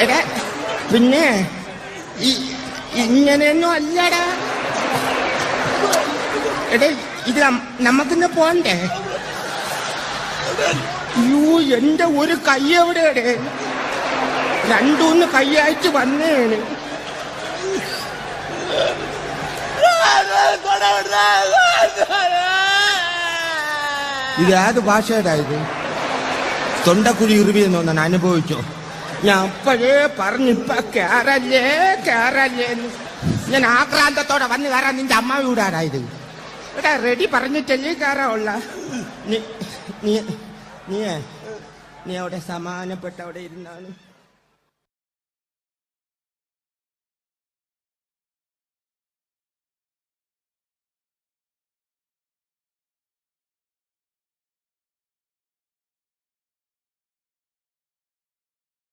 എടാ പിന്നെ ഇങ്ങനെയൊന്നും അല്ലടാ. എടേ ഇത് നമുക്കിന്ന് പോണ്ടേ? യൂ എന്റെ ഒരു കൈ എവിടെയടേ? രണ്ടൂന്ന് കൈയായിട്ട് വന്നേണ്. ഇത് ഏത് ഭാഷയുടെ ഇത്? തൊണ്ടക്കുഴി ഇറുവിയെന്ന് തോന്നാൻ അനുഭവിച്ചോ? ഞാൻ അപ്പോഴേ പറഞ്ഞിപ്പ കേറല്ലേ. ഞാൻ ആക്രാന്തത്തോടെ വന്ന് കയറാൻ നിന്റെ അമ്മ വീടാടായത്. എടാ റെഡി പറഞ്ഞിട്ടല്ലേ കയറാവുള്ള. നീ അവിടെ സമാനപ്പെട്ട അവിടെ ഇരുന്നാണ്.